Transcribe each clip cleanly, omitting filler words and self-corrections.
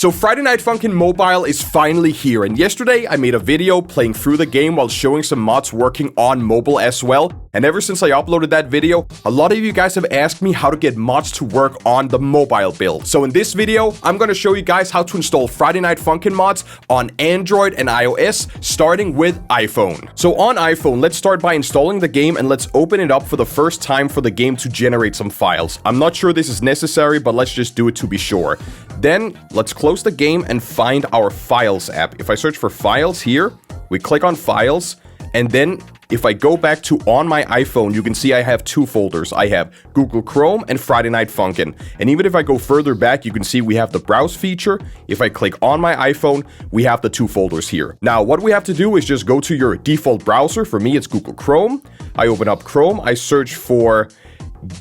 So Friday Night Funkin' Mobile is finally here, and yesterday I made a video playing through the game while showing some mods working on mobile as well. And ever since I uploaded that video, a lot of you guys have asked me how to get mods to work on the mobile build. So in this video, I'm gonna show you guys how to install Friday Night Funkin' mods on Android and iOS, starting with iPhone. So on iPhone, let's start by installing the game and let's open it up for the first time for the game to generate some files. I'm not sure this is necessary, but let's just do it to be sure. Then let's close the game and find our Files app. If I search for Files here, we click on Files, and then if I go back to on my iPhone, you can see I have two folders. I have Google Chrome and Friday Night Funkin'. And even if I go further back, you can see we have the browse feature. If I click on my iPhone, we have the two folders here. Now, what we have to do is just go to your default browser. For me, it's Google Chrome. I open up Chrome. I search for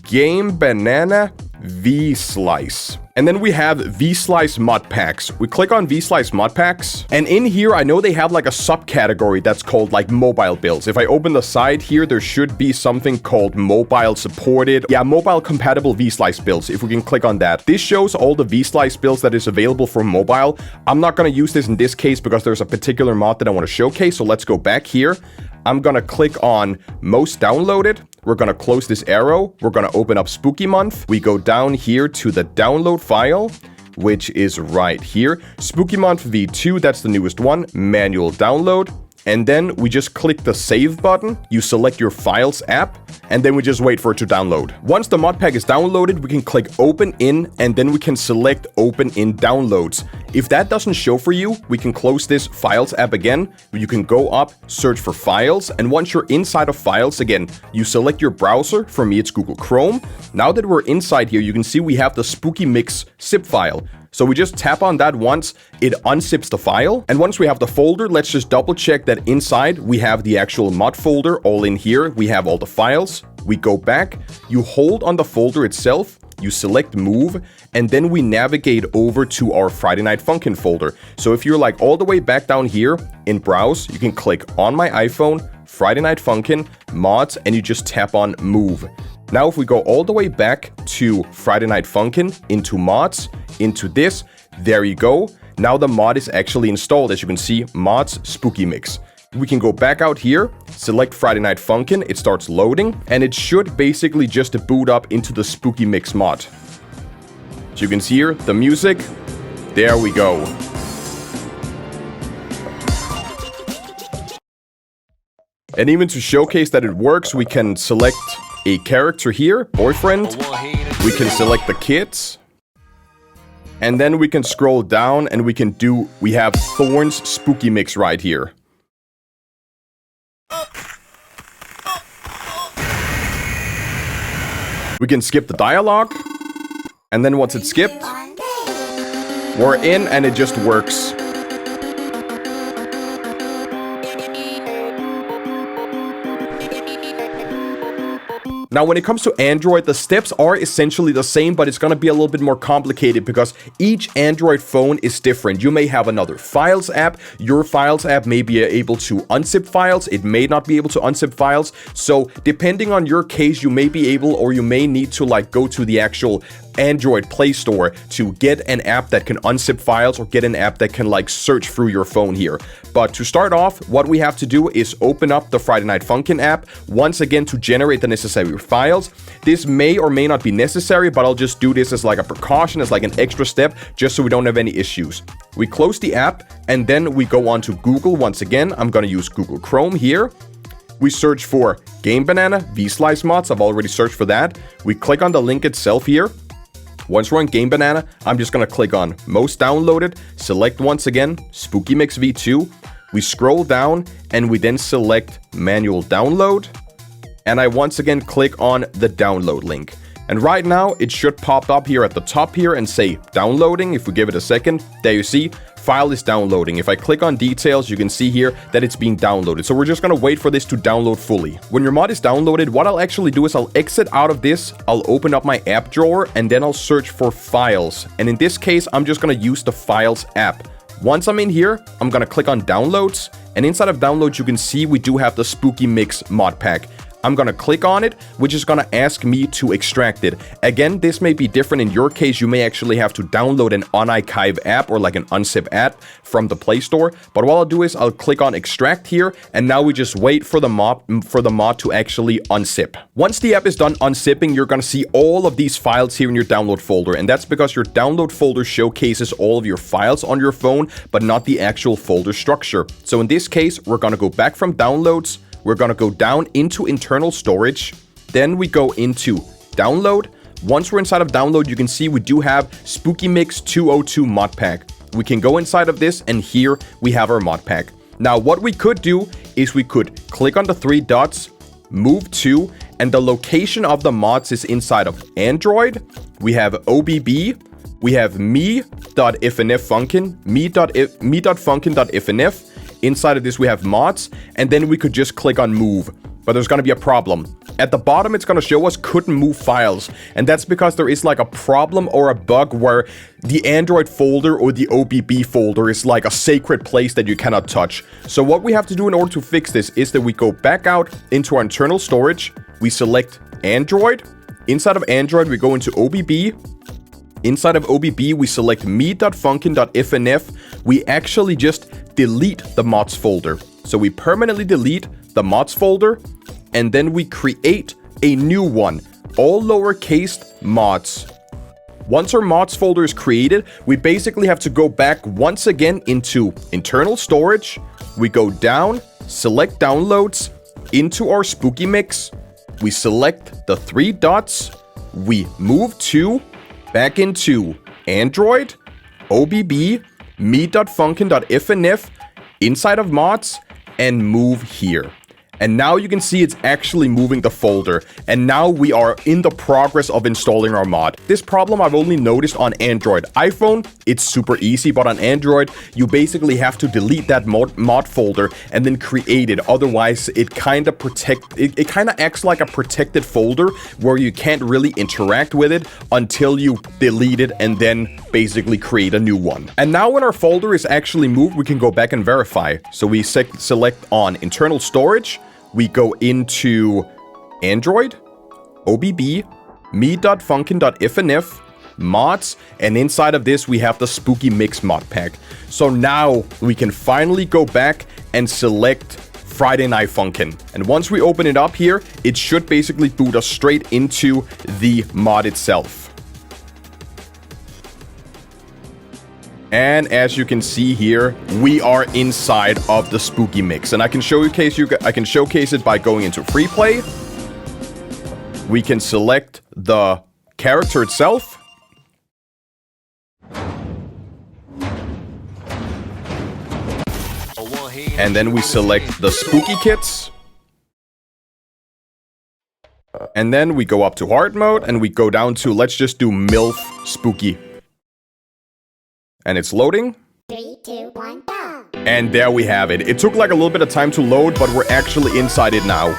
Game Banana V-Slice. And then we have V-Slice mod packs. We click on V-Slice mod packs. And in here, I know they have like a subcategory that's called like mobile builds. If I open the side here, there should be something called mobile supported. Yeah, mobile compatible V-Slice builds. If we can click on that. This shows all the V-Slice builds that is available for mobile. I'm not going to use this in this case because there's a particular mod that I want to showcase. So let's go back here. I'm going to click on most downloaded. We're going to close this arrow. We're going to open up Spooky Month. We go down here to the download file, which is right here. Spooky Month V2, that's the newest one. Manual download. And then we just click the save button. You select your Files app, and then we just wait for it to download. Once the mod pack is downloaded, we can click Open In, and then we can select Open in Downloads. If that doesn't show for you, we can close this Files app again. You can go up, search for Files, and once you're inside of Files again, you select your browser. For me, it's Google Chrome. Now that we're inside here, you can see we have the Spooky Mix zip file. So we just tap on that once, it unzips the file. And once we have the folder, let's just double check that inside we have the actual mod folder all in here. We have all the files. We go back, you hold on the folder itself, you select move, and then we navigate over to our Friday Night Funkin' folder. So if you're like all the way back down here in browse, you can click on my iPhone, Friday Night Funkin', mods, and you just tap on move. Now, if we go all the way back to Friday Night Funkin', into mods, into this, there you go. Now the mod is actually installed. As you can see, mods, Spooky Mix. We can go back out here, select Friday Night Funkin', it starts loading, and it should basically just boot up into the Spooky Mix mod. So you can see here, the music, there we go. And even to showcase that it works, we can select a character here, boyfriend. We can select the kids. And then we can scroll down and we have Thorn's Spooky Mix right here. We can skip the dialogue. And then once it's skipped, we're in and it just works. Now, when it comes to Android, the steps are essentially the same, but it's going to be a little bit more complicated because each Android phone is different. You may have another Files app. Your Files app may be able to unzip files. It may not be able to unzip files. So depending on your case, you may be able or you may need to like go to the actual Android Play Store to get an app that can unzip files or get an app that can like search through your phone here. But to start off, what we have to do is open up the Friday Night Funkin' app once again to generate the necessary files. This may or may not be necessary, but I'll just do this as like a precaution, as like an extra step, just so we don't have any issues. We close the app and then we go on to Google once again. I'm going to use Google Chrome here. We search for Game Banana V-Slice mods. I've already searched for that. We click on the link itself here. Once we're on Game Banana, I'm just going to click on Most Downloaded, select once again Spooky Mix V2. We scroll down and we then select Manual Download. And I once again click on the download link. And right now, it should pop up here at the top here and say downloading. If we give it a second, there you see, file is downloading. If I click on details, you can see here that it's being downloaded. So we're just going to wait for this to download fully. When your mod is downloaded, what I'll actually do is I'll exit out of this. I'll open up my app drawer and then I'll search for files. And in this case, I'm just going to use the Files app. Once I'm in here, I'm going to click on downloads. And inside of downloads, you can see we do have the Spooky Mix mod pack. I'm gonna click on it, which is gonna ask me to extract it. Again, this may be different in your case. You may actually have to download an unarchive app or like an unzip app from the Play Store. But what I'll do is I'll click on extract here, and now we just wait for the mod to actually unzip. Once the app is done unzipping, you're gonna see all of these files here in your download folder, and that's because your download folder showcases all of your files on your phone, but not the actual folder structure. So in this case, we're gonna go back from downloads, we're gonna go down into internal storage, then we go into download. Once we're inside of download, you can see we do have Spooky Mix 202 mod pack. We can go inside of this, and here we have our mod pack. Now, what we could do is we could click on the three dots, move to, and the location of the mods is inside of Android. We have OBB, we have me.fnf.funkin, me.funkin.fnf. Inside of this, we have mods, and then we could just click on move. But there's going to be a problem. At the bottom, it's going to show us couldn't move files. And that's because there is like a problem or a bug where the Android folder or the OBB folder is like a sacred place that you cannot touch. So what we have to do in order to fix this is that we go back out into our internal storage. We select Android. Inside of Android, we go into OBB. Inside of OBB, we select me.funkin.fnf. We actually just delete the mods folder. So we permanently delete the mods folder, and then we create a new one, all lowercase mods. Once our mods folder is created, we basically have to go back once again into internal storage. We go down, select downloads, into our Spooky Mix. We select the three dots. We move to, back into Android, OBB, me.funkin.fnf, inside of mods, and move here. And now you can see it's actually moving the folder. And now we are in the progress of installing our mod. This problem I've only noticed on Android. iPhone, it's super easy, but on Android, you basically have to delete that mod folder and then create it. Otherwise, it kind of acts like a protected folder where you can't really interact with it until you delete it and then basically create a new one. And now when our folder is actually moved, we can go back and verify. So we select on internal storage. We go into Android, OBB, me.funkin.fnf, mods, and inside of this we have the Spooky Mix mod pack. So now we can finally go back and select Friday Night Funkin. And once we open it up here, it should basically boot us straight into the mod itself. And as you can see here, we are inside of the Spooky Mix. And I can showcase it by going into free play. We can select the character itself. And then we select the Spooky Kits. And then we go up to hard mode and we go down to, let's just do MILF Spooky. And it's loading. 3, 2, 1, go! And there we have it. It took like a little bit of time to load, but we're actually inside it now.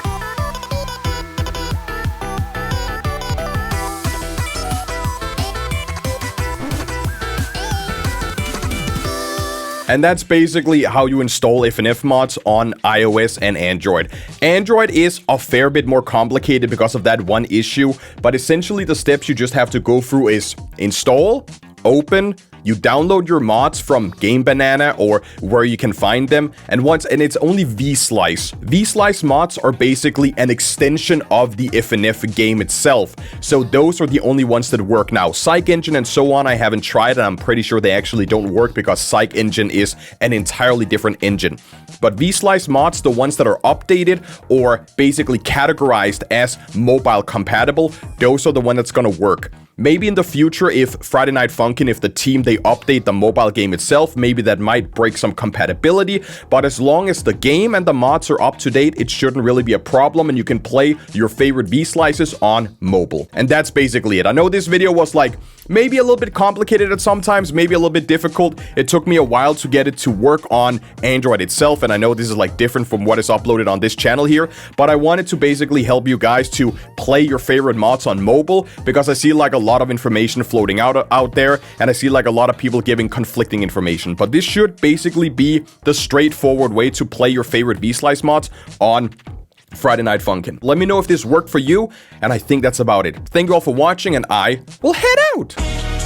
And that's basically how you install FNF mods on iOS and Android. Android is a fair bit more complicated because of that one issue, but essentially the steps you just have to go through is install, open, you download your mods from Game Banana or where you can find them, and it's only vSlice. vSlice mods are basically an extension of the FNF game itself, so those are the only ones that work now. Psych Engine and so on I haven't tried, and I'm pretty sure they actually don't work because Psych Engine is an entirely different engine. But vSlice mods, the ones that are updated or basically categorized as mobile compatible, those are the ones that's gonna work. Maybe in the future, if Friday Night Funkin', if the team, they update the mobile game itself, maybe that might break some compatibility, but as long as the game and the mods are up to date, it shouldn't really be a problem, and you can play your favorite V-Slices on mobile. And that's basically it. I know this video was like, maybe a little bit complicated at sometimes, maybe a little bit difficult. It took me a while to get it to work on Android itself, and I know this is like different from what is uploaded on this channel here, but I wanted to basically help you guys to play your favorite mods on mobile, because I see like a lot of information floating out there, and I see like a lot of people giving conflicting information. But this should basically be the straightforward way to play your favorite V-Slice mods on Friday Night Funkin. Let me know if this worked for you, and I think that's about it. Thank you all for watching, and I will head out!